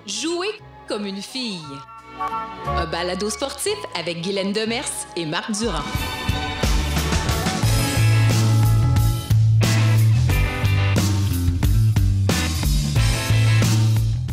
Jouer comme une fille. Un balado sportif avec Guylaine Demers et Marc Durand.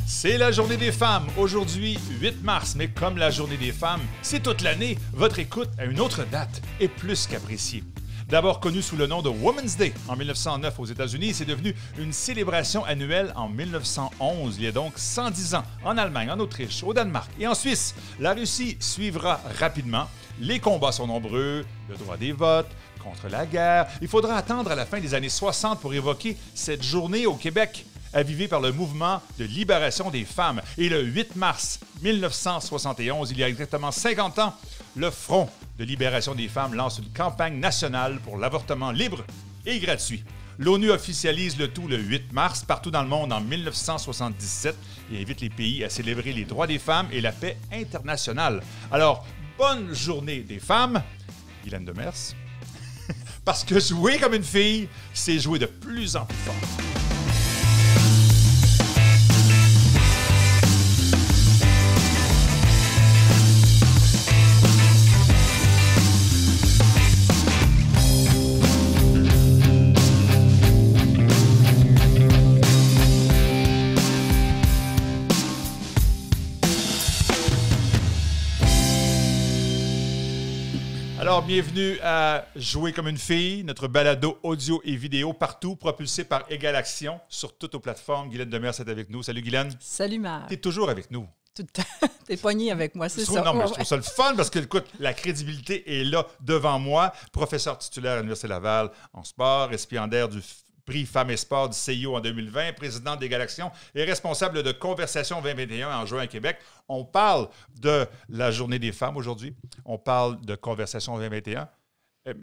C'est la Journée des femmes, aujourd'hui 8 mars, mais comme la Journée des femmes, c'est toute l'année, votre écoute à une autre date est plus qu'appréciée. D'abord connu sous le nom de Women's Day en 1909 aux États-Unis, c'est devenu une célébration annuelle en 1911, il y a donc 110 ans, en Allemagne, en Autriche, au Danemark et en Suisse. La Russie suivra rapidement. Les combats sont nombreux, le droit des votes, contre la guerre. Il faudra attendre à la fin des années 60 pour évoquer cette journée au Québec, avivée par le mouvement de libération des femmes. Et le 8 mars 1971, il y a exactement 50 ans, le Front de libération des femmes lance une campagne nationale pour l'avortement libre et gratuit. L'ONU officialise le tout le 8 mars partout dans le monde en 1977 et invite les pays à célébrer les droits des femmes et la paix internationale. Alors, bonne journée des femmes, Guylaine Demers, parce que jouer comme une fille, c'est jouer de plus en plus fort. Alors, bienvenue à Jouer comme une fille, notre balado audio et vidéo partout, propulsé par Égal Action sur toutes nos plateformes. Guylaine Demers est avec nous. Salut Guylaine. Salut Marc. T'es toujours avec nous. Tout le temps. T'es poigné avec moi, c'est ça. Non, mais je trouve ça le fun parce que, écoute, la crédibilité est là devant moi. Professeur titulaire à l'Université Laval en sport, récipiendaire du prix Femmes et Sport du CIO en 2020, président d'Égal Action et responsable de Conversation 2021 en juin à Québec. On parle de la Journée des femmes aujourd'hui. On parle de Conversation 2021.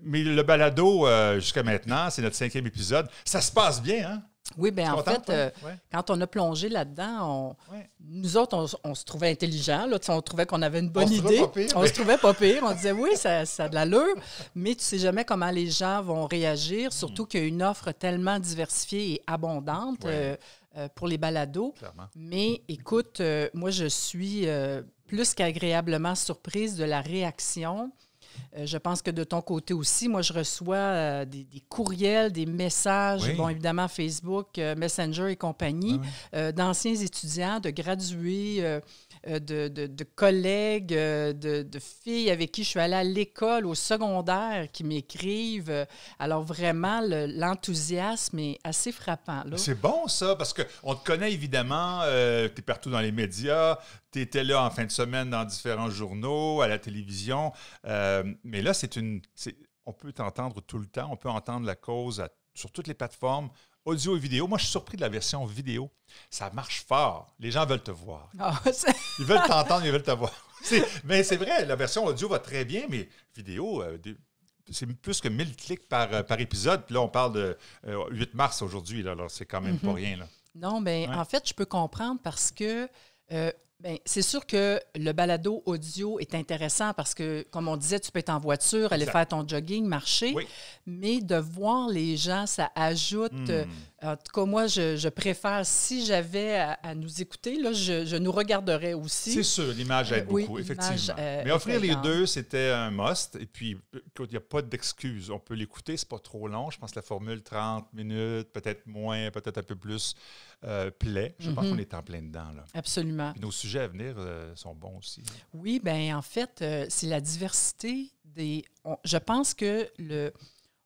Mais le balado, jusqu'à maintenant, c'est notre 5e épisode. Ça se passe bien, hein? Oui, bien en fait, ouais. Quand on a plongé là-dedans, nous autres, on se trouvait intelligents. Là, on trouvait qu'on avait une bonne idée. On se trouvait pas pire. On disait, oui, ça a de l'allure, mais tu sais jamais comment les gens vont réagir, surtout qu'il y a une offre tellement diversifiée et abondante pour les balados. Clairement. Mais écoute, moi, je suis plus qu'agréablement surprise de la réaction. Je pense que de ton côté aussi, moi, je reçois des courriels, des messages, bon, évidemment, Facebook, Messenger et compagnie, d'anciens étudiants, de gradués, de collègues, de filles avec qui je suis allée à l'école, au secondaire, qui m'écrivent. Alors, vraiment, l'enthousiasme est assez frappant. Là. C'est bon, ça, parce qu'on te connaît, évidemment. Tu es partout dans les médias. Tu étais là en fin de semaine dans différents journaux, à la télévision. Mais là, on peut t'entendre tout le temps. On peut entendre la cause sur toutes les plateformes, audio et vidéo. Moi, je suis surpris de la version vidéo. Ça marche fort. Les gens veulent te voir. Ils veulent t'entendre, ils veulent te voir. Mais c'est vrai, la version audio va très bien, mais vidéo, c'est plus que 1000 clics par épisode. Puis là, on parle de 8 mars aujourd'hui. Là, alors, c'est quand même pas rien. Là. Non, bien, en fait, je peux comprendre parce que... c'est sûr que le balado audio est intéressant parce que, comme on disait, tu peux être en voiture, aller faire ton jogging, marcher, mais de voir les gens, ça ajoute... En tout cas, moi, je préfère, si j'avais à nous écouter, là, je nous regarderais aussi. C'est sûr, l'image aide beaucoup, effectivement. Mais offrir les deux, c'était un must. Et puis, il n'y a pas d'excuse. On peut l'écouter, c'est pas trop long. Je pense que la formule 30 minutes, peut-être moins, peut-être un peu plus, plaît. Je pense qu'on est en plein dedans. Là. Absolument. Puis nos sujets à venir sont bons aussi. Oui, bien, en fait, c'est la diversité des... je pense que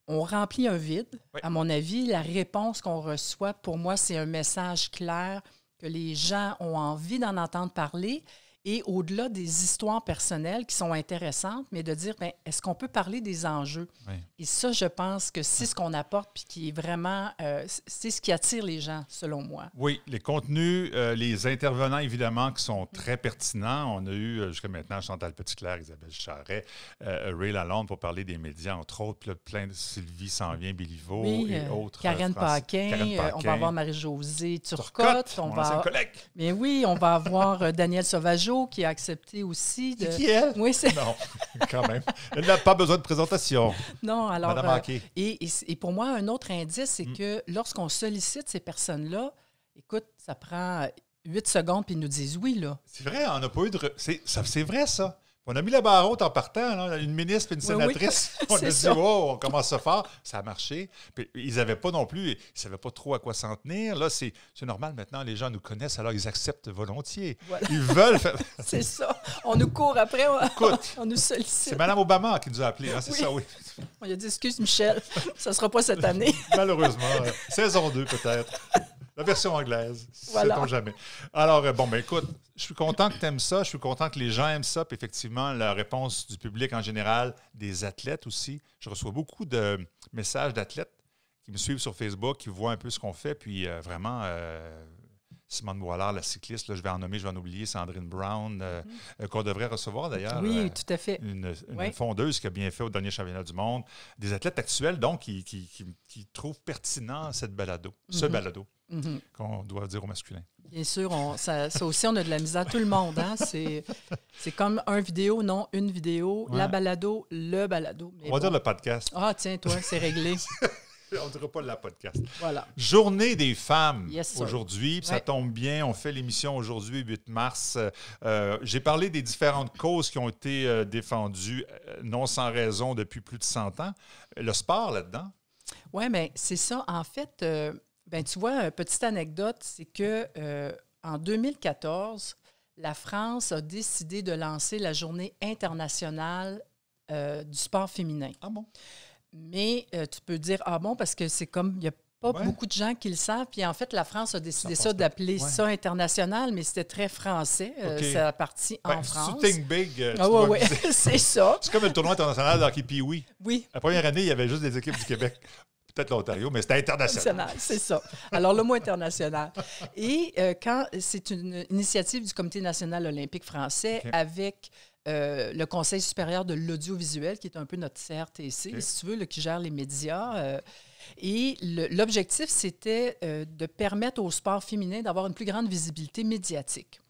on remplit un vide. À mon avis, la réponse qu'on reçoit, pour moi, c'est un message clair que les gens ont envie d'en entendre parler. Et au-delà des histoires personnelles qui sont intéressantes, mais de dire, bien, est-ce qu'on peut parler des enjeux? Et ça, je pense que c'est ce qu'on apporte puis qui est vraiment, c'est ce qui attire les gens, selon moi. Oui, les contenus, les intervenants, évidemment, qui sont très pertinents. On a eu jusqu'à maintenant Chantal Petitclerc, Isabelle Charret, Ray Lalonde pour parler des médias, entre autres. Puis là, plein de Sylvie Sanvien, Béliveau et autres. Karen Paquin. On va avoir Marie-Josée Turcotte. Mon ancienne collègue. Mais oui, on va avoir Daniel Sauvageau qui a accepté aussi. C'est qui elle? Oui, c'est... Non, quand même. Elle n'a pas besoin de présentation. Non, alors... Madame Paquet. Et pour moi, un autre indice, c'est que lorsqu'on sollicite ces personnes-là, Écoute, ça prend 8 secondes, puis ils nous disent oui, là. C'est vrai, on n'a pas eu de... C'est vrai, ça. On a mis la barre haute en partant, là, une ministre et une sénatrice. Oui. On a dit, ça. oh, on commence ça fort. Ça a marché. Puis, ils n'avaient pas non plus, ils ne savaient pas trop à quoi s'en tenir. Là, c'est normal maintenant, les gens nous connaissent, alors ils acceptent volontiers. Voilà. Ils veulent faire... C'est ça. On nous court après, on nous sollicite. C'est Mme Obama qui nous a appelés, hein, c'est ça, oui. On lui a dit, excuse Michel, ça ne sera pas cette année. Malheureusement. Saison 2, peut-être. La version anglaise, voilà. sait-on jamais. Alors, écoute, je suis content que tu aimes ça. Je suis content que les gens aiment ça. Puis effectivement, la réponse du public en général, des athlètes aussi. Je reçois beaucoup de messages d'athlètes qui me suivent sur Facebook, qui voient un peu ce qu'on fait. Puis vraiment, Simone Boilard, la cycliste, là, je vais en nommer, je vais en oublier, Sandrine Brown, qu'on devrait recevoir d'ailleurs. Oui, tout à fait. Une fondeuse qui a bien fait au dernier championnat du monde. Des athlètes actuels, donc, qui trouvent pertinent cette balado, ce balado. Qu'on doit dire au masculin. Bien sûr, ça aussi, on a de la misère. Tout le monde, hein? C'est comme une vidéo, la balado, le balado. Mais on va dire le podcast. Ah, tiens, toi, c'est réglé. On ne dira pas la podcast. Voilà. Journée des femmes aujourd'hui. Ça ouais. tombe bien. On fait l'émission aujourd'hui, 8 mars. J'ai parlé des différentes causes qui ont été défendues, non sans raison, depuis plus de 100 ans. Le sport là-dedans? Oui, bien, c'est ça. En fait... tu vois, une petite anecdote, c'est que en 2014, la France a décidé de lancer la Journée internationale du sport féminin. Ah bon? Mais tu peux dire ah bon parce que c'est comme il n'y a pas beaucoup de gens qui le savent. Puis en fait, la France a décidé d'appeler ça international, mais c'était très français. Ça a parti en France. Si tu think big, oui, c'est ça. C'est comme le tournoi international d'hockey Pee-Wee. Oui. La première année, il y avait juste des équipes du Québec. Peut-être l'Ontario, mais c'était international. C'est ça. Alors, le mot international. Et quand c'est une initiative du Comité national olympique français avec le Conseil supérieur de l'audiovisuel, qui est un peu notre CRTC, si tu veux, qui gère les médias. Et l'objectif, c'était de permettre au sport féminin d'avoir une plus grande visibilité médiatique.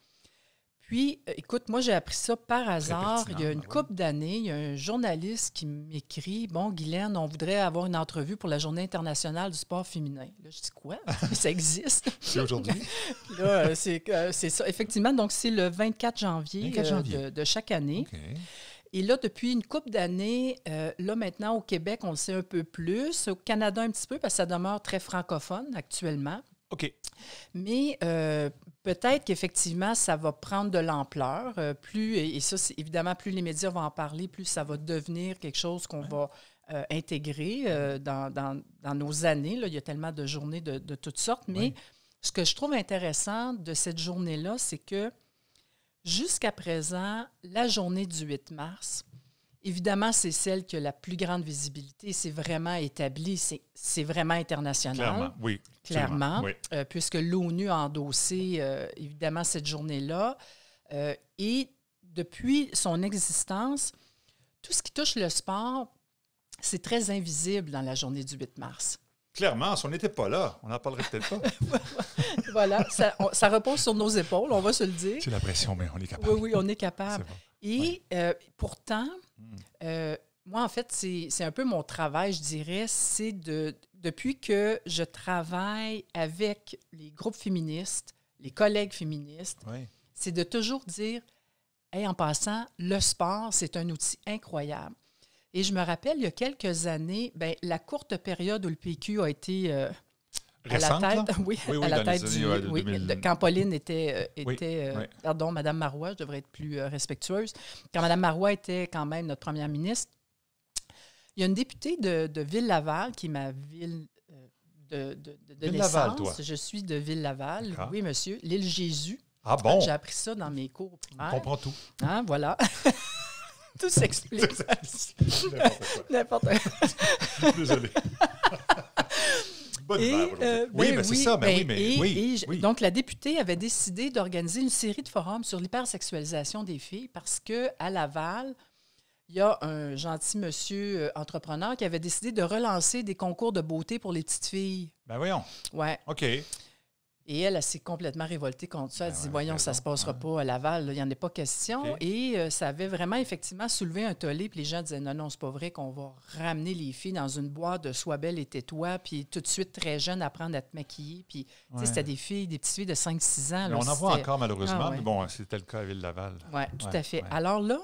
Puis, écoute, moi, j'ai appris ça par hasard. Il y a une couple d'années, il y a un journaliste qui m'écrit « Bon, Guylaine, on voudrait avoir une entrevue pour la Journée internationale du sport féminin. » Là, je dis « Quoi? Ça existe? » C'est aujourd'hui? Là, c'est ça. Effectivement, donc c'est le 24 janvier, de chaque année. Okay. Et là, depuis une couple d'années, là, maintenant, au Québec, on le sait un peu plus. Au Canada, un petit peu, parce que ça demeure très francophone actuellement. OK. Mais peut-être qu'effectivement, ça va prendre de l'ampleur. Et ça, c'est évidemment, plus les médias vont en parler, plus ça va devenir quelque chose qu'on va intégrer dans nos années. Là. Il y a tellement de journées de toutes sortes. Mais ce que je trouve intéressant de cette journée-là, c'est que jusqu'à présent, la journée du 8 mars, évidemment, c'est celle qui a la plus grande visibilité. C'est vraiment établi. C'est vraiment international. Clairement, oui. Clairement, oui. Puisque l'ONU a endossé, évidemment, cette journée-là. Et depuis son existence, tout ce qui touche le sport, c'est très invisible dans la journée du 8 mars. Clairement, si on n'était pas là, on n'en parlerait peut-être pas. Voilà, ça repose sur nos épaules, on va se le dire. C'est la pression, mais on est capable. Oui, on est capable. Bon. Et pourtant, moi, en fait, c'est un peu mon travail, je dirais, c'est depuis que je travaille avec les groupes féministes, les collègues féministes, c'est de toujours dire, hey, en passant, le sport, c'est un outil incroyable. Et je me rappelle, il y a quelques années, la courte période où le PQ a été récente, à la tête, à la tête quand Pauline était pardon, Mme Marois, je devrais être plus respectueuse, quand Mme Marois était quand même notre première ministre, il y a une députée de Ville-Laval, qui est ma ville de naissance. Toi. Je suis de Ville-Laval. D'accord. Oui, monsieur. L'île Jésus. Ah bon? J'ai appris ça dans mes cours primaires. On comprend tout. Hein, voilà. Tout s'explique. N'importe quoi. Désolé. Bonne c'est ça. Donc, la députée avait décidé d'organiser une série de forums sur l'hypersexualisation des filles parce qu'à Laval, il y a un gentil monsieur entrepreneur qui avait décidé de relancer des concours de beauté pour les petites filles. Ben voyons. Ouais. OK. Et elle s'est complètement révoltée contre ça. Elle dit, voyons, ça ne se passera ouais. pas à Laval, là, il n'y en a pas question. OK. Et ça avait vraiment, effectivement, soulevé un tollé. Puis les gens disaient, non, c'est pas vrai qu'on va ramener les filles dans une boîte de Sois belle et tais-toi, puis tout de suite, très jeune, apprendre à te maquiller. Puis, tu sais, c'était des petites filles de 5-6 ans. Mais là, on en voit c'était- encore, malheureusement. Ah, ouais. Mais bon, c'était le cas à Ville-Laval. Oui, tout Ouais, à fait. ouais. Alors là,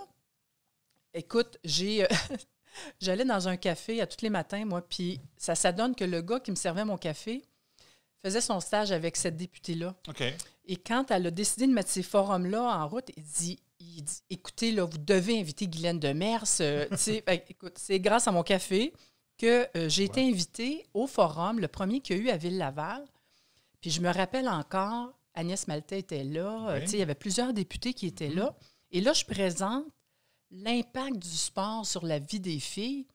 écoute, j'allais dans un café à tous les matins, moi, puis ça donne que le gars qui me servait mon café faisait son stage avec cette députée-là. OK. Et quand elle a décidé de mettre ces forums-là en route, il dit écoutez, là, vous devez inviter Guylaine Demers. Tu sais, écoute, c'est grâce à mon café que j'ai été invitée au forum, le premier qu'il y a eu à Ville-Laval. Puis je me rappelle encore, Agnès Maltais était là. Oui. Tu sais, il y avait plusieurs députés qui étaient là. Et là, je présente l'impact du sport sur la vie des filles.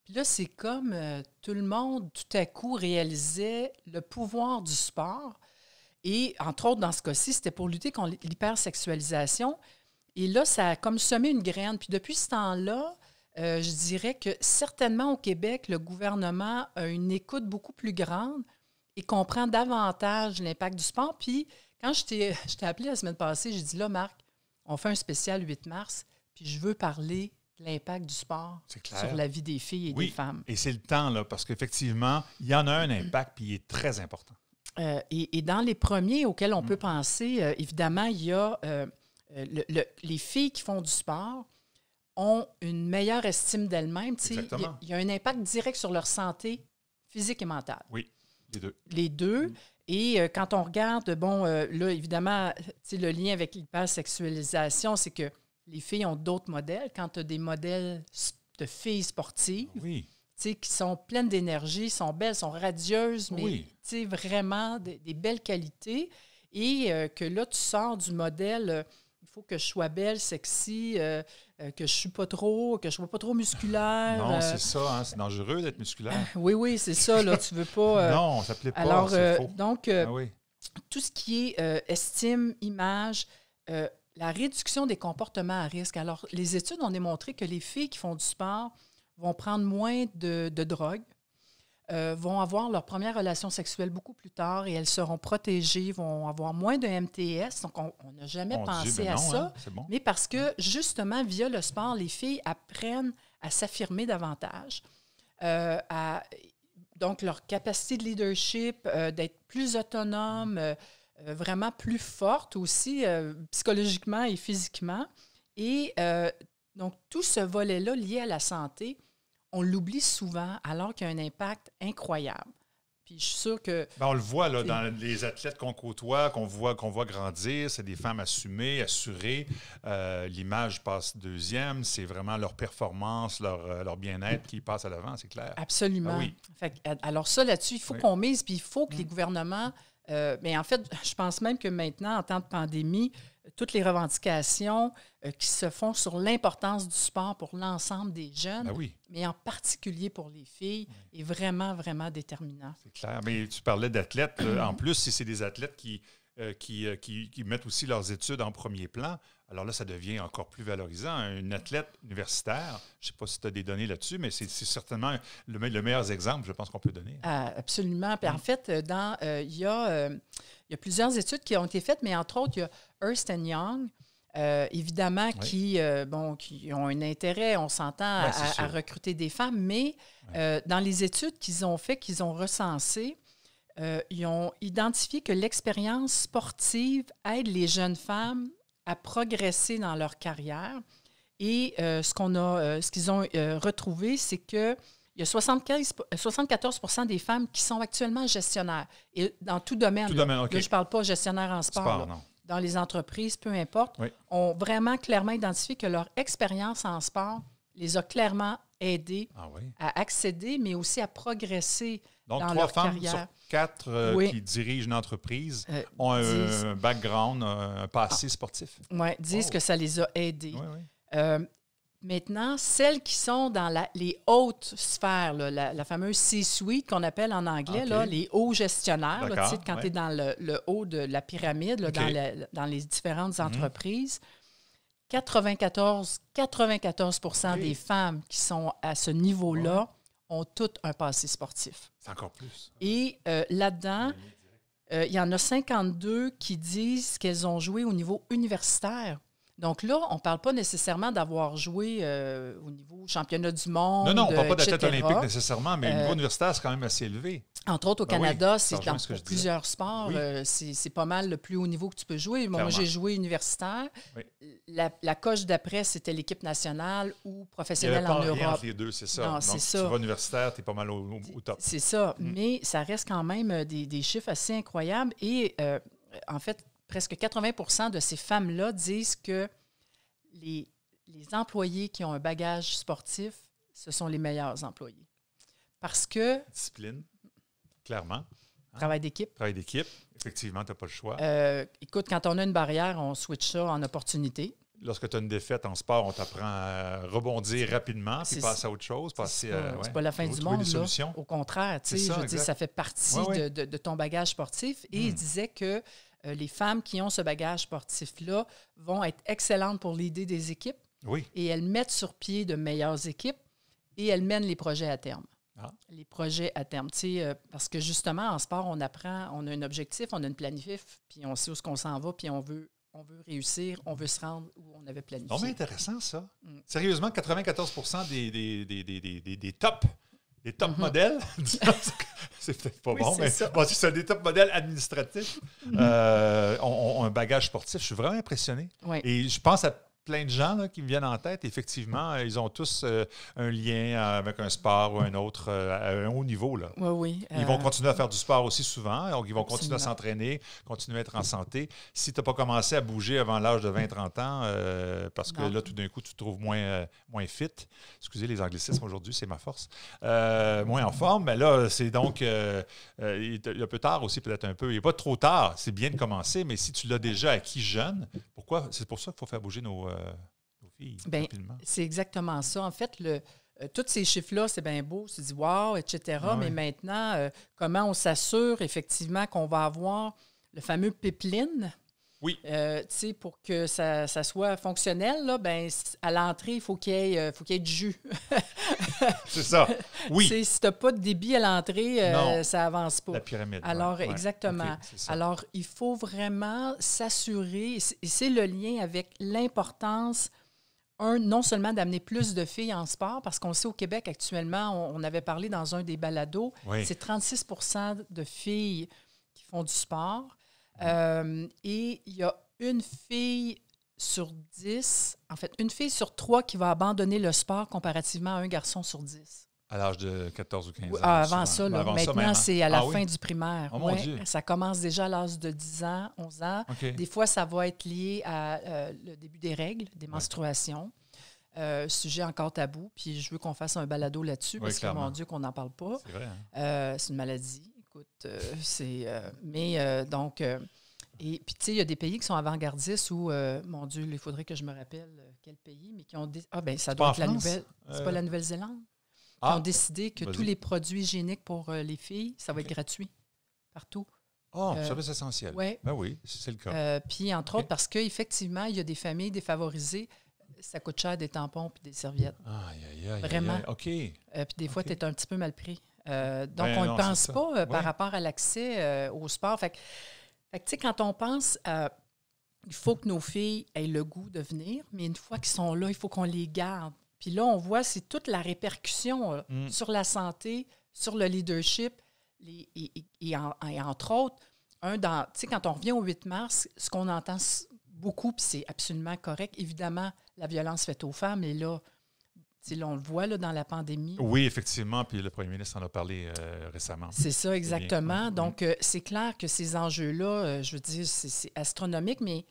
Puis là, c'est comme tout le monde, tout à coup, réalisait le pouvoir du sport. Et, entre autres, dans ce cas-ci, c'était pour lutter contre l'hypersexualisation. Et là, ça a comme semé une graine. Puis depuis ce temps-là, je dirais que certainement au Québec, le gouvernement a une écoute beaucoup plus grande et comprend davantage l'impact du sport. Puis quand je t'ai appelé la semaine passée, j'ai dit, là, Marc, on fait un spécial 8 mars, puis je veux parler de l'impact du sport C'est clair. sur la vie des filles et Oui, des femmes. et c'est le temps, là, parce qu'effectivement, il y en a un impact, puis il est très important. Et dans les premiers auxquels on peut penser, évidemment, il y a les filles qui font du sport ont une meilleure estime d'elles-mêmes. Tu sais, Exactement. il y a un impact direct sur leur santé physique et mentale. Oui, les deux. Les deux. Et quand on regarde, bon, là, évidemment, tu sais, le lien avec l'hypersexualisation, c'est que les filles ont d'autres modèles. Quand tu as des modèles de filles sportives, Oui. tu sais, qui sont pleines d'énergie, sont belles, sont radieuses, mais Oui. tu sais, vraiment des belles qualités. Et que là, tu sors du modèle, il faut que je sois belle, sexy, que je suis pas trop, que je sois pas trop musculaire. Non, c'est ça, hein, c'est dangereux d'être musculaire. Oui, c'est ça, là, tu veux pas... Non, ça ne plaît pas, alors, c'est faux. donc, Ah oui. tout ce qui est estime, image, la réduction des comportements à risque. Alors, les études ont démontré que les filles qui font du sport vont prendre moins de drogue, vont avoir leur première relation sexuelle beaucoup plus tard et elles seront protégées, vont avoir moins de MTS. Donc, on n'a jamais Mon Dieu, pensé mais à non, ça. hein, c'est bon. Mais parce que, justement, via le sport, les filles apprennent à s'affirmer davantage, donc leur capacité de leadership, d'être plus autonome, vraiment plus forte aussi, psychologiquement et physiquement. Et donc, tout ce volet-là lié à la santé, on l'oublie souvent alors qu'il y a un impact incroyable. Puis je suis sûre que... Ben, on le voit là, dans les athlètes qu'on côtoie, qu'on voit grandir. C'est des femmes assumées, assurées. L'image passe deuxième. C'est vraiment leur performance, leur bien-être qui passe à l'avant, c'est clair. Absolument. Ah oui. Fait que, alors ça, là-dessus, il faut Oui. qu'on mise, puis il faut que les gouvernements... mais en fait, je pense même que maintenant, en temps de pandémie, toutes les revendications qui se font sur l'importance du sport pour l'ensemble des jeunes, Ben oui, mais en particulier pour les filles, est vraiment, vraiment déterminant. c'est clair. Mais tu parlais d'athlètes. En plus, si c'est des athlètes qui mettent aussi leurs études en premier plan, alors là, ça devient encore plus valorisant. Une athlète universitaire, je ne sais pas si tu as des données là-dessus, mais c'est certainement le meilleur exemple, je pense, qu'on peut donner. Absolument. Puis en fait, il y a plusieurs études qui ont été faites, mais entre autres, il y a Ernst & Young, évidemment, qui ont un intérêt, on s'entend, Ben, c'est à sûr. recruter des femmes, mais dans les études qu'ils ont faites, qu'ils ont recensées, ils ont identifié que l'expérience sportive aide les jeunes femmes à progresser dans leur carrière. Et ce qu'ils ont retrouvé, c'est que il y a 74 % des femmes qui sont actuellement gestionnaires. Et dans tout domaine. Tout Là, domaine, OK. là, je ne parle pas gestionnaire en sport. Sport, là. non. Dans les entreprises, peu importe, Oui. ont vraiment clairement identifié que leur expérience en sport les a clairement aidées Ah oui. à accéder, mais aussi à progresser Donc, dans 3 leur femmes carrière. sur 4 Oui. qui dirigent une entreprise ont disent- un background, un passé sportif. Oui, disent Oh. que ça les a aidées. Oui, oui. Maintenant, celles qui sont dans les hautes sphères, là, la fameuse C-suite qu'on appelle en anglais, OK. là, les hauts gestionnaires, là, D'accord, tu sais, quand ouais. tu es dans le haut de la pyramide, là, OK. dans les différentes entreprises, 94 % des femmes qui sont à ce niveau-là ont toutes un passé sportif. C'est encore plus. Et là-dedans, Il y en a 52 qui disent qu'elles ont joué au niveau universitaire. Donc là, on ne parle pas nécessairement d'avoir joué au niveau championnat du monde. Non, on ne parle pas etc. d'athlète olympique nécessairement, mais le niveau universitaire, c'est quand même assez élevé. Entre autres, au Ben Canada, oui, c'est ça rejoint dans ce que je disais. plusieurs sports. Oui. C'est pas mal le plus haut niveau que tu peux jouer. Moi, Clairement. j'ai joué universitaire. Oui. La coche d'après, c'était l'équipe nationale ou Il n'y avait professionnelle pas en rien Europe. entre les deux, c'est ça. Non, Donc, c'est si ça. tu vas universitaire, tu es pas mal au top. C'est ça. Mais ça reste quand même des chiffres assez incroyables. Et en fait, presque 80 de ces femmes-là disent que les employés qui ont un bagage sportif, ce sont les meilleurs employés. Parce que Discipline, clairement. travail d'équipe. Travail d'équipe, effectivement, tu n'as pas le choix. Écoute, quand on a une barrière, on switch ça en opportunité. Lorsque tu as une défaite en sport, on t'apprend à rebondir rapidement, puis C'est passer à autre chose. C'est pas la fin du trouver monde. des Là. solutions. Au contraire, tu sais, C'est ça, je veux dire, exact. ça fait partie Ouais. de ton bagage sportif. Et il disait que les femmes qui ont ce bagage sportif-là vont être excellentes pour l'idée des équipes Oui. et elles mettent sur pied de meilleures équipes et elles mènent les projets à terme. Ah. Les projets à terme. Tu sais, parce que justement, en sport, on apprend, on a un objectif, on a une planif, puis on sait où est-ce qu'on s'en va, puis on veut réussir, on veut se rendre où on avait planifié. Non, mais intéressant, ça. Sérieusement, 94 des top modèles, c'est peut-être pas Oui, bon, c'est mais ça. bon, c'est des top modèles administratifs, ont un bagage sportif. Je suis vraiment impressionné. Oui. Et je pense à plein de gens là, qui me viennent en tête. Effectivement, ils ont tous un lien avec un sport ou un autre à un haut niveau. Là. Oui, oui. Ils vont continuer à faire du sport aussi souvent. Donc, ils vont continuer à Absolument. s'entraîner, continuer à être en santé. Si tu n'as pas commencé à bouger avant l'âge de 20-30 ans, parce que Non. là, tout d'un coup, tu te trouves moins fit. Excusez les anglicismes aujourd'hui, c'est ma force. Moins en forme. Mais là, c'est donc... il y a peu tard aussi, peut-être un peu. Il n'est pas trop tard. C'est bien de commencer, mais si tu l'as déjà acquis jeune, pourquoi? C'est pour ça qu'il faut faire bouger nos filles Bien, rapidement. c'est exactement ça. En fait, tous ces chiffres-là, c'est bien beau, tu dis wow, etc. Ah mais oui. maintenant, comment on s'assure effectivement qu'on va avoir le fameux pipeline? Oui. Tu sais, pour que ça soit fonctionnel, là, ben, à l'entrée, il faut qu'il y ait du jus. C'est ça. Oui. Tu sais, si tu n'as pas de débit à l'entrée, Non. ça n'avance pas. La pyramide. Alors, ouais. exactement. OK, c'est ça. Alors, il faut vraiment s'assurer, et c'est le lien avec l'importance, non seulement d'amener plus de filles en sport, parce qu'on sait au Québec actuellement, on avait parlé dans un des balados, Oui. c'est 36 de filles qui font du sport. Et il y a une fille sur 10, en fait, une fille sur 3 qui va abandonner le sport comparativement à un garçon sur 10. À l'âge de 14 ou 15 ans. Avant souvent. ça, là. Ben, avant ça Maintenant, même, hein? c'est à la Ah oui? fin du primaire. Oh, mon Ouais, Dieu. ça commence déjà à l'âge de 10 ans, 11 ans. OK. Des fois, ça va être lié à le début des règles, des menstruations. Sujet encore tabou. Puis je veux qu'on fasse un balado là-dessus Oui, parce que, clairement. mon Dieu, qu'on n'en parle pas. C'est vrai. Hein? C'est une maladie. Écoute, donc... et puis, tu sais, il y a des pays qui sont avant-gardistes où, mon Dieu, il faudrait que je me rappelle quel pays, mais qui ont... ça pas doit en être la France? Nouvelle... C'est pas la Nouvelle-Zélande? Qui Ah, ont décidé que vas-y. tous les produits hygiéniques pour les filles, ça va être gratuit partout. service essentiel. Ouais. Ben oui, c'est le cas. Puis, entre autres, parce qu'effectivement, il y a des familles défavorisées, ça coûte cher des tampons puis des serviettes. Aïe, aïe, aïe. Vraiment. aïe, aïe. OK. Puis des fois, OK. tu es un petit peu mal pris. Donc, Ben on non, ne pense c'est ça. pas par Ouais. rapport à l'accès au sport. Fait que, tu sais, quand on pense, il faut que nos filles aient le goût de venir, mais une fois qu'ils sont là, il faut qu'on les garde. Puis là, on voit, c'est toute la répercussion sur la santé, sur le leadership, et entre autres, tu sais, quand on revient au 8 mars, ce qu'on entend beaucoup, puis c'est absolument correct, évidemment, la violence faite aux femmes, et là, tu sais, là, on le voit là, dans la pandémie. Oui, effectivement. Puis le premier ministre en a parlé récemment. C'est ça, exactement. Ouais. Donc, c'est clair que ces enjeux-là, je veux dire, c'est astronomique, mais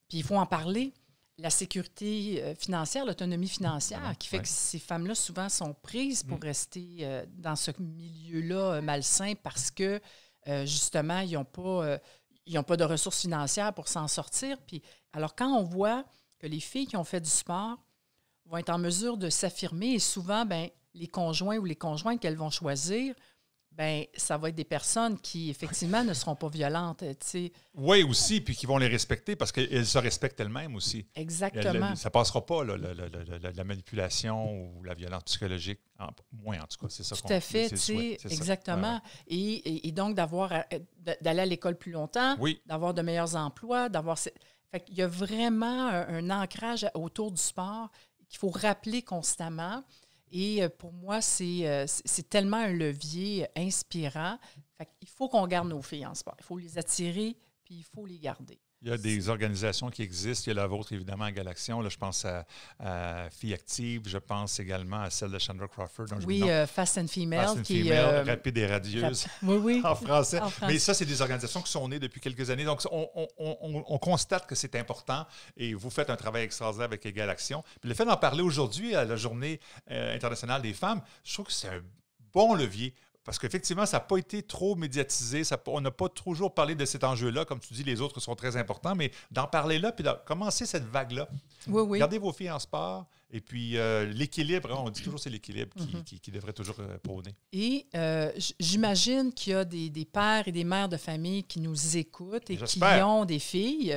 puis il faut en parler. La sécurité financière, l'autonomie financière, qui fait ouais. que ces femmes-là, souvent, sont prises pour rester dans ce milieu-là malsain parce que, justement, ils n'ont pas de ressources financières pour s'en sortir. Puis, alors, quand on voit que les filles qui ont fait du sport vont être en mesure de s'affirmer, et souvent, ben, les conjoints ou les conjointes qu'elles vont choisir, bien, ça va être des personnes qui, effectivement, ne seront pas violentes, tu sais. Oui, aussi, puis qui vont les respecter parce qu'elles se respectent elles-mêmes aussi. Exactement. Ça ne passera pas, là, la manipulation ou la violence psychologique. Moins, en tout cas, c'est ça. Tout à fait, tu sais, exactement. Ouais. Et donc, d'aller à l'école plus longtemps, d'avoir de meilleurs emplois, Fait qu'il y a vraiment un ancrage autour du sport qu'il faut rappeler constamment. Et pour moi, c'est tellement un levier inspirant. Fait qu'il faut qu'on garde nos filles en sport. Il faut les attirer, puis il faut les garder. Il y a des organisations qui existent. Il y a la vôtre, évidemment, à Galaxion. Là, je pense à Filles Actives. Je pense également à celle de Chandra Crawford. Fast and Female. Fast and Female, Rapide et Radieuse oui. en français. Mais ça, c'est des organisations qui sont nées depuis quelques années. Donc, on constate que c'est important et vous faites un travail extraordinaire avec Galaxion. Puis le fait d'en parler aujourd'hui à la Journée internationale des femmes, je trouve que c'est un bon levier. Parce qu'effectivement, ça n'a pas été trop médiatisé. On n'a pas toujours parlé de cet enjeu-là. Comme tu dis, les autres sont très importants. Mais d'en parler là, puis de commencer cette vague-là. Oui. Gardez vos filles en sport. Et puis, l'équilibre, on dit toujours que c'est l'équilibre qui devrait toujours prôner. Et j'imagine qu'il y a des pères et des mères de famille qui nous écoutent et qui ont des filles.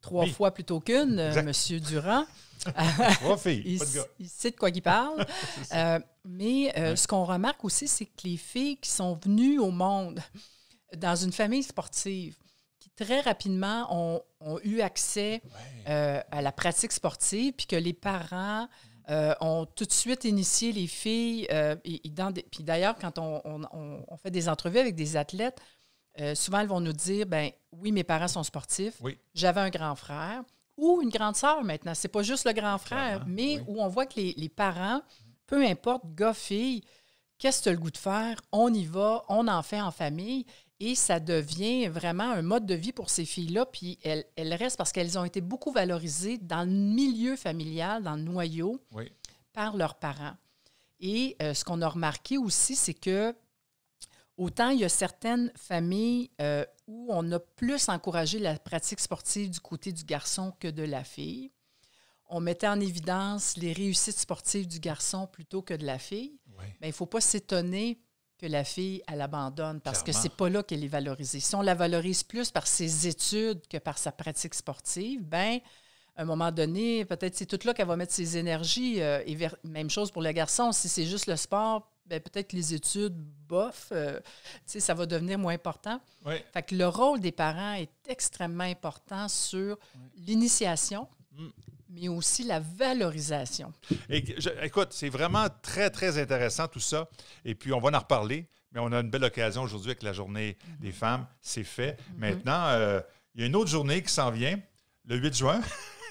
3 fois plutôt qu'une, M. Durand. 3 filles, pas de gars. Il sait de quoi il parle. Ce qu'on remarque aussi, c'est que les filles qui sont venues au monde dans une famille sportive, qui très rapidement ont eu accès à la pratique sportive, puis que les parents ont tout de suite initié les filles. Puis d'ailleurs, quand on fait des entrevues avec des athlètes, souvent, elles vont nous dire, oui, mes parents sont sportifs, j'avais un grand frère ou une grande sœur maintenant. C'est pas juste le grand frère, mais où on voit que les parents, peu importe, gars, filles, qu'est-ce que tu as le goût de faire? On y va, on en fait en famille et ça devient vraiment un mode de vie pour ces filles-là. Puis elles restent parce qu'elles ont été beaucoup valorisées dans le milieu familial, dans le noyau, par leurs parents. Et ce qu'on a remarqué aussi, c'est que autant il y a certaines familles où on a plus encouragé la pratique sportive du côté du garçon que de la fille. On mettait en évidence les réussites sportives du garçon plutôt que de la fille. Il ne faut pas s'étonner que la fille, elle abandonne parce que ce n'est pas là qu'elle est valorisée. Si on la valorise plus par ses études que par sa pratique sportive, à un moment donné, peut-être c'est tout là qu'elle va mettre ses énergies. Même chose pour le garçon. Si c'est juste le sport, peut-être que les études, bof, ça va devenir moins important. Fait que le rôle des parents est extrêmement important sur l'initiation, mais aussi la valorisation. Écoute, c'est vraiment très, très intéressant tout ça. Et puis, on va en reparler, mais on a une belle occasion aujourd'hui avec la Journée des femmes. C'est fait. Maintenant, il y a une autre journée qui s'en vient, le 8 juin,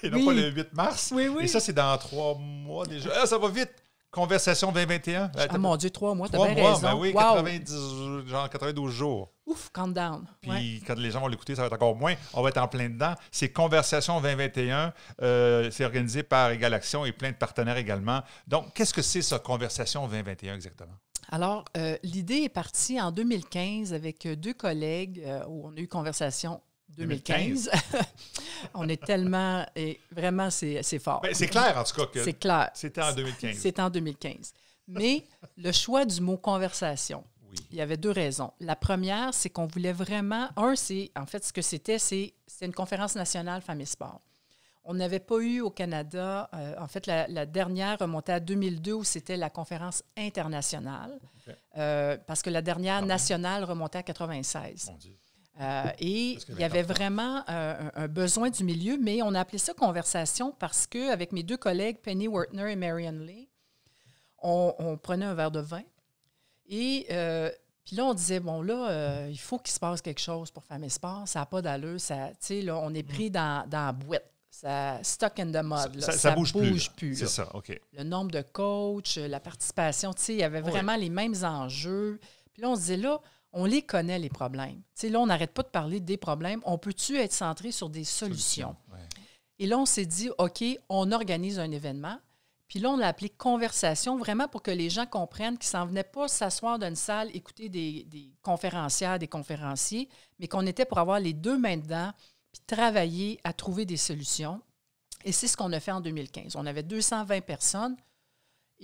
et non pas le 8 mars. Et ça, c'est dans 3 mois déjà. Ah, ça va vite! Conversation 2021. Ah mon Dieu, 3 mois, t'as bien raison. Oui, 92 jours. Ouf, countdown. Puis quand les gens vont l'écouter, ça va être encore moins. On va être en plein dedans. C'est Conversation 2021. C'est organisé par Galaxion et plein de partenaires également. Donc, qu'est-ce que c'est ça, Conversation 2021 exactement? Alors, l'idée est partie en 2015 avec 2 collègues où on a eu Conversation 2015. On est tellement... Et vraiment, c'est fort. C'est clair, en tout cas, que c'est clair. C'était en 2015. C'était en 2015. Mais le choix du mot « conversation », il y avait 2 raisons. La première, c'est qu'on voulait vraiment... En fait, ce que c'était une conférence nationale Femmes et Sport. On n'avait pas eu au Canada... en fait, la dernière remontait à 2002 où c'était la conférence internationale. Parce que la dernière nationale remontait à 96. Mon Dieu. Et il y avait vraiment un besoin du milieu, mais on a appelé ça conversation parce qu'avec mes 2 collègues, Penny Wertner et Marianne Lee, on prenait un verre de vin et puis là, on disait, il faut qu'il se passe quelque chose pour Femmes et Sport, ça n'a pas d'allure, là, on est pris dans la boîte. Ça stuck in the mud. Ça bouge plus. C'est ça, OK. Le nombre de coachs, la participation, il y avait vraiment les mêmes enjeux. Puis là, on se disait, là, on les connaît, les problèmes. Là, on n'arrête pas de parler des problèmes. On peut-tu être centré sur des solutions? Et là, on s'est dit, OK, on organise un événement. Puis là, on l'a appelé « Conversation », vraiment pour que les gens comprennent qu'ils ne s'en venaient pas s'asseoir dans une salle, écouter des conférencières, des conférenciers, mais qu'on était pour avoir les 2 mains dedans puis travailler à trouver des solutions. Et c'est ce qu'on a fait en 2015. On avait 220 personnes.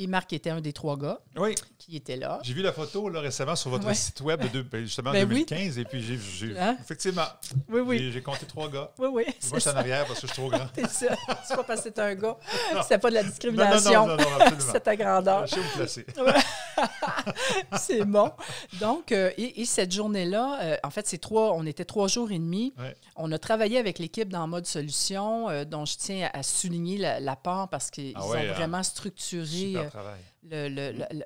Et Marc était un des 3 gars Oui. qui étaient là. J'ai vu la photo là, récemment sur votre site web, justement en Ben 2015, et puis j'ai effectivement, j'ai compté 3 gars. Oui, oui. Moi, je suis en arrière parce que je suis trop grand. C'est ça. C'est pas parce que c'est un gars. C'était pas de la discrimination. Non, absolument. C'est ta grandeur. Je sais où me placer. C'est bon. Donc, et cette journée-là, en fait, on était 3 jours et demi. Ouais. On a travaillé avec l'équipe dans Mode Solutions, dont je tiens à souligner l'apport parce qu'ils ont vraiment structuré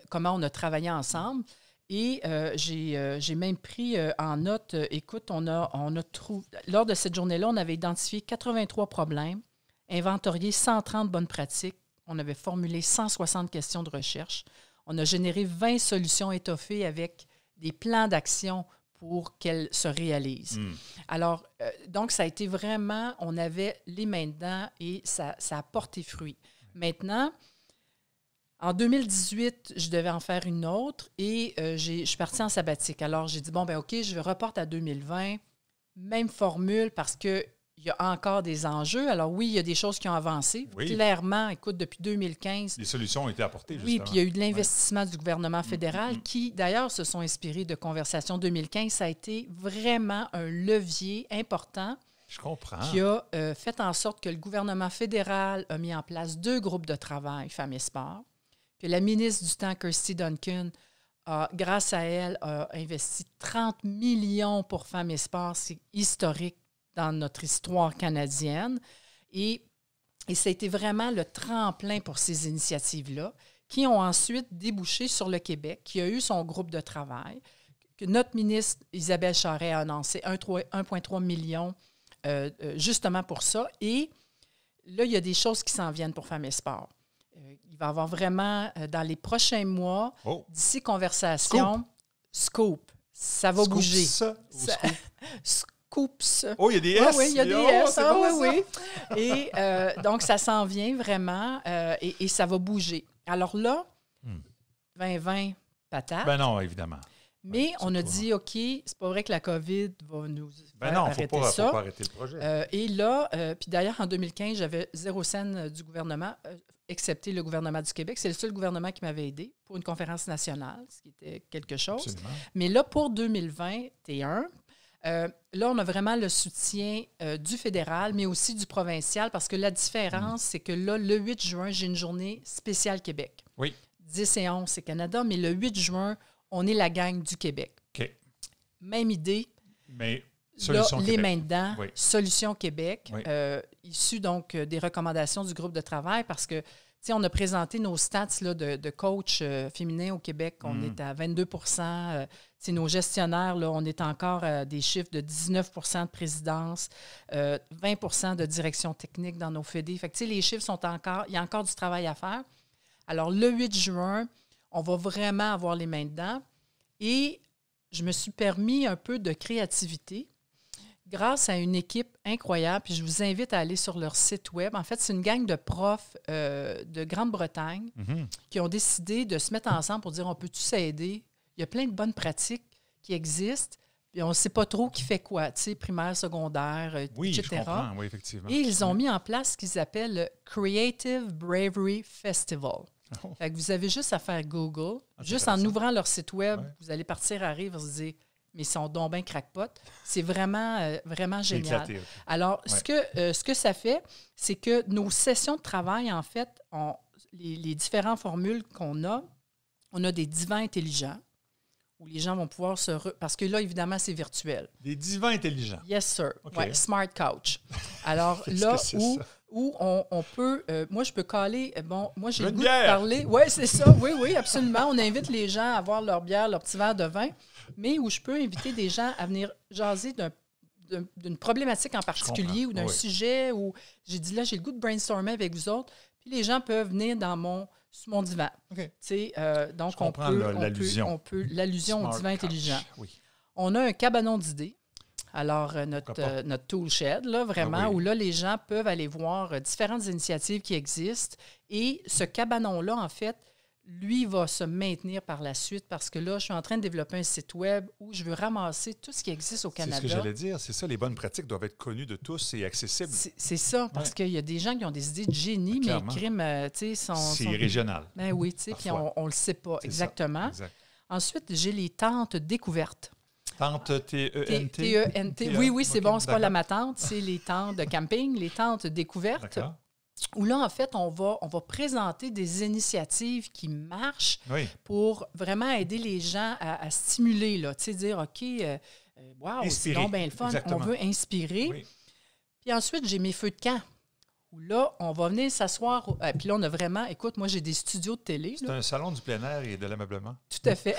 comment on a travaillé ensemble. Et j'ai même pris en note, écoute, lors de cette journée-là, on avait identifié 83 problèmes, inventorié 130 bonnes pratiques, on avait formulé 160 questions de recherche, on a généré 20 solutions étoffées avec des plans d'action pour qu'elles se réalisent. Alors, donc, ça a été vraiment, on avait les mains dedans et ça a porté fruit. Maintenant, en 2018, je devais en faire une autre et je suis partie en sabbatique. Alors, j'ai dit, bon, ben OK, je reporte à 2020. Même formule parce qu'il y a encore des enjeux. Alors oui, il y a des choses qui ont avancé. Oui. Clairement, écoute, depuis 2015... Les solutions ont été apportées, justement. Oui, puis il y a eu de l'investissement du gouvernement fédéral qui, d'ailleurs, se sont inspirés de Conversation 2015. Ça a été vraiment un levier important. Je comprends. Qui a fait en sorte que le gouvernement fédéral a mis en place 2 groupes de travail, Femmes et Sport, que la ministre du temps, Kirsty Duncan, grâce à elle, a investi 30 millions pour Femmes et Sport. C'est historique dans notre histoire canadienne. Et ça a été vraiment le tremplin pour ces initiatives-là, qui ont ensuite débouché sur le Québec, qui a eu son groupe de travail, que notre ministre Isabelle Charest a annoncé 1,3 million justement pour ça. Et là, il y a des choses qui s'en viennent pour Femmes et Sport. Il va y avoir vraiment, dans les prochains mois, d'ici Conversation, Scoop. Ça va bouger. Scoops. Oh, il y a des S. Oui, il y a des S. Oui. Et donc, ça s'en vient vraiment et ça va bouger. Alors là, 2020, patate. Ben non, évidemment. Mais on a dit, OK, c'est pas vrai que la COVID va nous arrêter ça. Faut pas arrêter le projet. Et là, puis d'ailleurs, en 2015, j'avais 0 cent du gouvernement, excepté le gouvernement du Québec. C'est le seul gouvernement qui m'avait aidé pour une conférence nationale, ce qui était quelque chose. Absolument. Mais là, pour 2021, là, on a vraiment le soutien du fédéral, mais aussi du provincial, parce que la différence, c'est que là, le 8 juin, j'ai une journée spéciale Québec. Oui. 10 et 11, c'est Canada, mais le 8 juin, on est la gang du Québec. OK. Même idée. Mais Solution Québec. Les mains dedans, oui. Solution Québec, oui. Issu donc des recommandations du groupe de travail, parce que, tu sais, on a présenté nos stats là, de coach féminin au Québec. On est à 22 nos gestionnaires, là, on est encore à des chiffres de 19 de présidence, 20 de direction technique dans nos fédés. Fait que, tu sais, les chiffres sont encore... Il y a encore du travail à faire. Alors, le 8 juin, on va vraiment avoir les mains dedans. Et je me suis permis un peu de créativité grâce à une équipe incroyable. Puis je vous invite à aller sur leur site web. En fait, c'est une gang de profs de Grande-Bretagne qui ont décidé de se mettre ensemble pour dire on peut-tu s'aider? Il y a plein de bonnes pratiques qui existent. Puis on ne sait pas trop qui fait quoi, tu sais, primaire, secondaire, etc. Je comprends. Oui, effectivement. Et ils ont mis en place ce qu'ils appellent le Creative Bravery Festival. Fait que vous avez juste à faire Google. Juste en ouvrant leur site web, vous allez partir à rire et vous dire mais ils sont donc bien crackpot. C'est vraiment, vraiment génial. Éclaté, okay. Alors, ce que ça fait, c'est que nos sessions de travail, en fait, les différentes formules qu'on a, on a des divans intelligents où les gens vont pouvoir parce que là, évidemment, c'est virtuel. Des divans intelligents? Yes, sir. Okay. Ouais, Smart Couch. Alors là, où on peut... moi, je peux caler... Bon, moi, j'ai le goût de parler... Oui, c'est ça. Oui, absolument. On invite les gens à avoir leur bière, leur petit verre de vin, mais où je peux inviter des gens à venir jaser d'une problématique en particulier ou d'un sujet où j'ai dit, là, j'ai le goût de brainstormer avec vous autres, puis les gens peuvent venir sur mon divan. Okay. Donc, on peut l'allusion au divan intelligent. Oui. On a un cabanon d'idées. Alors, notre tool shed, là, vraiment, où là, les gens peuvent aller voir différentes initiatives qui existent. Et ce cabanon-là, en fait, lui va se maintenir par la suite parce que là, je suis en train de développer un site web où je veux ramasser tout ce qui existe au Canada. C'est ce que j'allais dire. C'est ça, les bonnes pratiques doivent être connues de tous et accessibles. C'est ça, parce qu'il y a des gens qui ont des idées de génie, mais les crimes, tu sais, sont... C'est régional. Ben oui, tu sais, puis on ne le sait pas exactement. Exact. Ensuite, j'ai les tentes découvertes. Tente T-E-N-T? T-E-N-T. Oui, c'est bon, c'est pas la ma tante, c'est les tentes de camping, les tentes découvertes. D'accord. Où là, en fait, on va présenter des initiatives qui marchent pour vraiment aider les gens à stimuler, là, tu sais, dire, OK, wow, c'est donc bien le fun, exactement. On veut inspirer. Oui. Puis ensuite, j'ai mes feux de camp, où là, on va venir s'asseoir. Puis là, on a vraiment, écoute, moi, j'ai des studios de télé. C'est un salon du plein air et de l'ameublement. Tout à fait.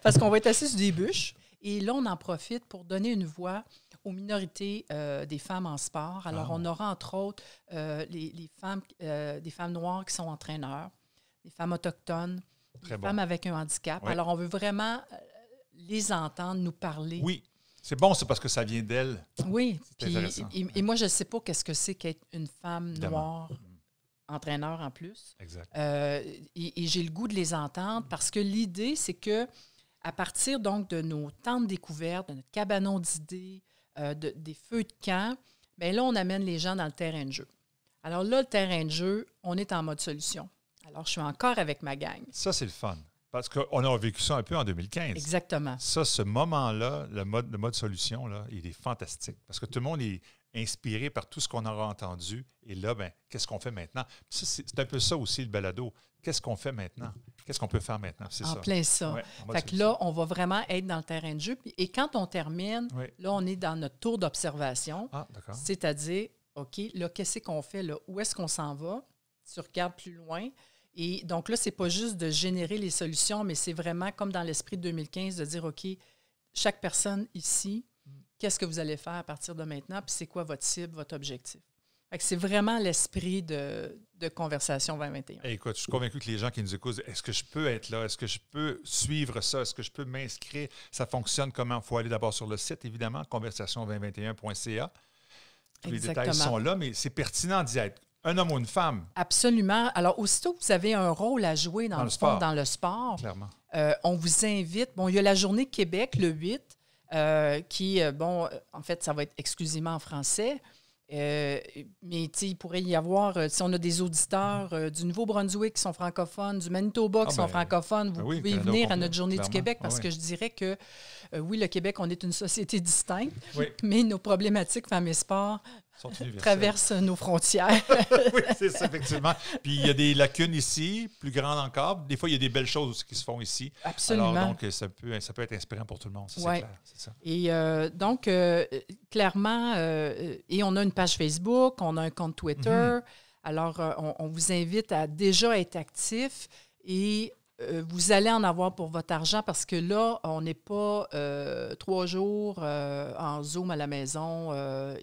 Parce qu'on va être assis sur des bûches. Et là, on en profite pour donner une voix aux minorités des femmes en sport. Alors, on aura entre autres des femmes noires qui sont entraîneurs, des femmes autochtones, des femmes avec un handicap. Oui. Alors, on veut vraiment les entendre nous parler. Oui, c'est bon, c'est parce que ça vient d'elles. Oui, et moi, je ne sais pas qu'est-ce que c'est qu'être une femme noire entraîneur en plus. Exact. Et j'ai le goût de les entendre parce que l'idée, c'est que à partir donc de nos tentes découvertes, de notre cabanon d'idées, des feux de camp, bien là, on amène les gens dans le terrain de jeu. Alors là, le terrain de jeu, on est en mode solution. Alors, je suis encore avec ma gang. Ça, c'est le fun. Parce qu'on a vécu ça un peu en 2015. Exactement. Ça, ce moment-là, le mode solution, là, il est fantastique. Parce que tout le monde est inspiré par tout ce qu'on aura entendu. Et là, bien, qu'est-ce qu'on fait maintenant? Ça, c'est un peu ça aussi, le balado. Qu'est-ce qu'on fait maintenant? Qu'est-ce qu'on peut faire maintenant? C'est ça. En plein ça. Ouais, fait que là, on va vraiment être dans le terrain de jeu. Et quand on termine, là, on est dans notre tour d'observation. Ah, d'accord. C'est-à-dire, OK, là, qu'est-ce qu'on fait là? Où est-ce qu'on s'en va? Tu regardes plus loin. Et donc là, c'est pas juste de générer les solutions, mais c'est vraiment comme dans l'esprit de 2015 de dire, OK, chaque personne ici, qu'est-ce que vous allez faire à partir de maintenant? Puis c'est quoi votre cible, votre objectif? Fait que c'est vraiment l'esprit de Conversation 2021. Hey, écoute, je suis convaincu que les gens qui nous écoutent, est-ce que je peux être là? Est-ce que je peux suivre ça? Est-ce que je peux m'inscrire? Ça fonctionne comment? Il faut aller d'abord sur le site, évidemment, conversation2021.ca. Tous les détails sont là, mais c'est pertinent d'y être. Un homme ou une femme? Absolument. Alors, aussitôt que vous avez un rôle à jouer dans le sport, clairement. On vous invite. Bon, il y a la Journée Québec, le 8, qui, en fait, ça va être exclusivement en français. Mais il pourrait y avoir, si on a des auditeurs du Nouveau-Brunswick qui sont francophones, du Manitoba qui sont francophones, vous pouvez venir à notre Journée du Québec parce que je dirais que, oui, le Québec, on est une société distincte, mais nos problématiques femmes et sport traversent nos frontières. Oui, c'est ça, effectivement. Puis il y a des lacunes ici, plus grandes encore. Des fois, il y a des belles choses aussi qui se font ici. Absolument. Alors, donc, ça peut être inspirant pour tout le monde, ça, c'est clair. C'est ça. Et donc, clairement, et on a une page Facebook, on a un compte Twitter. Mm-hmm. Alors, on vous invite à déjà être actif et vous allez en avoir pour votre argent parce que là, on n'est pas 3 jours en Zoom à la maison.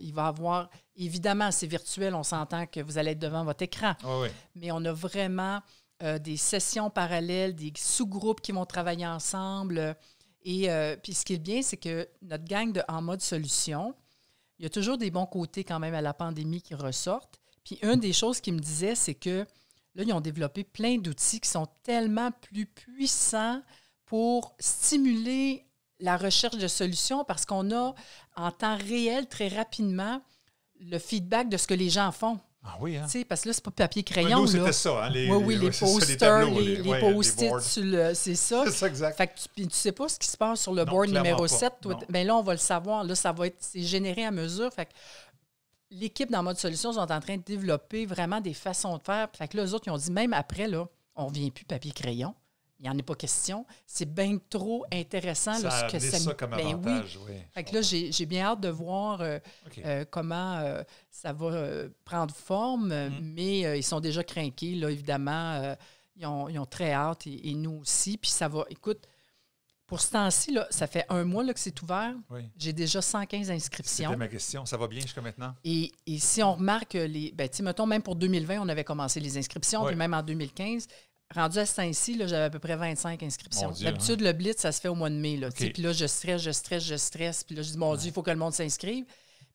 Il va y avoir, évidemment, c'est virtuel, on s'entend que vous allez être devant votre écran. Oh oui. Mais on a vraiment des sessions parallèles, des sous-groupes qui vont travailler ensemble. Et puis ce qui est bien, c'est que notre gang En mode solution, il y a toujours des bons côtés quand même à la pandémie qui ressortent. Puis une des choses qu'ils me disaient, c'est que là, ils ont développé plein d'outils qui sont tellement plus puissants pour stimuler la recherche de solutions parce qu'on a en temps réel, très rapidement, le feedback de ce que les gens font. Ah oui, hein? Parce que là, c'est pas papier-crayon. Nous, c'était ça. Hein, les posters, les post-it, c'est ça. C'est ça, exact. Fait que tu ne sais pas ce qui se passe sur le board numéro 7. Bien là, on va le savoir. Là, c'est généré à mesure. Fait que l'équipe dans Mode Solution sont en train de développer vraiment des façons de faire. Fait que là, eux autres, ils ont dit, même après, là, on ne vient plus papier-crayon. Il n'y en a pas question. C'est bien trop intéressant. Ça là, a amené ça comme avantage, oui. Fait que là, j'ai bien hâte de voir comment ça va prendre forme, mais ils sont déjà crinqués, là, évidemment. Ils ont très hâte, et nous aussi. Puis ça va, écoute, pour ce temps-ci, là, ça fait 1 mois là, que c'est ouvert. Oui. J'ai déjà 115 inscriptions. C'était ma question. Ça va bien jusqu'à maintenant? Et si on remarque mettons, même pour 2020, on avait commencé les inscriptions, puis même en 2015, rendu à ce temps-ci, là, j'avais à peu près 25 inscriptions. D'habitude, le Blitz, ça se fait au mois de mai. Là, puis là, je stresse. Puis là, je dis, mon Dieu, il faut que le monde s'inscrive.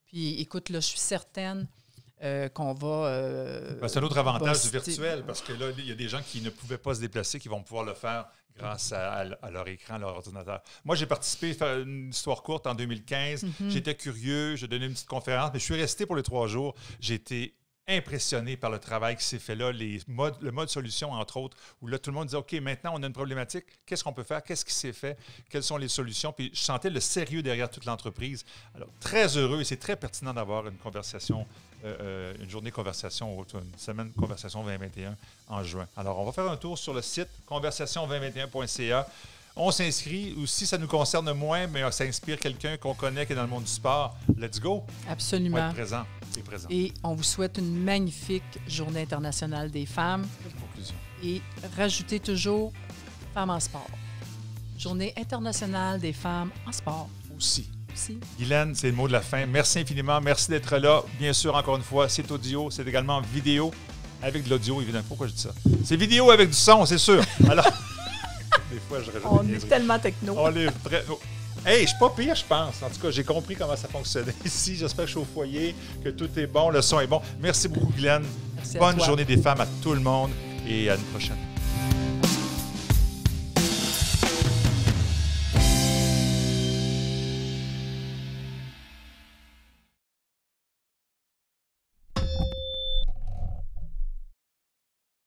Puis écoute, là, je suis certaine qu'on va... C'est un autre avantage du poster. virtuel, parce que là, il y a des gens qui ne pouvaient pas se déplacer, qui vont pouvoir le faire grâce à leur écran, à leur ordinateur. Moi, j'ai participé à faire une histoire courte en 2015. J'étais curieux, j'ai donné une petite conférence, mais je suis resté pour les 3 jours. J'ai été impressionné par le travail qui s'est fait là, le mode solution, entre autres, où là, tout le monde disait, OK, maintenant, on a une problématique, qu'est-ce qu'on peut faire, qu'est-ce qui s'est fait, quelles sont les solutions, puis je sentais le sérieux derrière toute l'entreprise. Alors, très heureux, et c'est très pertinent d'avoir une conversation, une journée conversation, une semaine conversation 2021 en juin. Alors, on va faire un tour sur le site conversation2021.ca. On s'inscrit, ou si ça nous concerne moins, mais ça inspire quelqu'un qu'on connaît qui est dans le monde du sport, let's go! Absolument. On va être présent. Présent. Et on vous souhaite une magnifique Journée internationale des femmes. Conclusion. Et rajoutez toujours Femmes en sport. Journée internationale des femmes en sport. Aussi. Guylaine, c'est le mot de la fin. Merci infiniment. Merci d'être là. Bien sûr, encore une fois, c'est audio, c'est également vidéo avec de l'audio, évidemment. Pourquoi je dis ça? C'est vidéo avec du son, c'est sûr. Alors, des fois, je rajoute on est tellement techno. On est très... Hey, je suis pas pire, je pense. En tout cas, j'ai compris comment ça fonctionnait ici. J'espère que je suis au foyer, que tout est bon, le son est bon. Merci beaucoup, Guylaine. Merci Bonne journée des femmes à tout le monde et à une prochaine.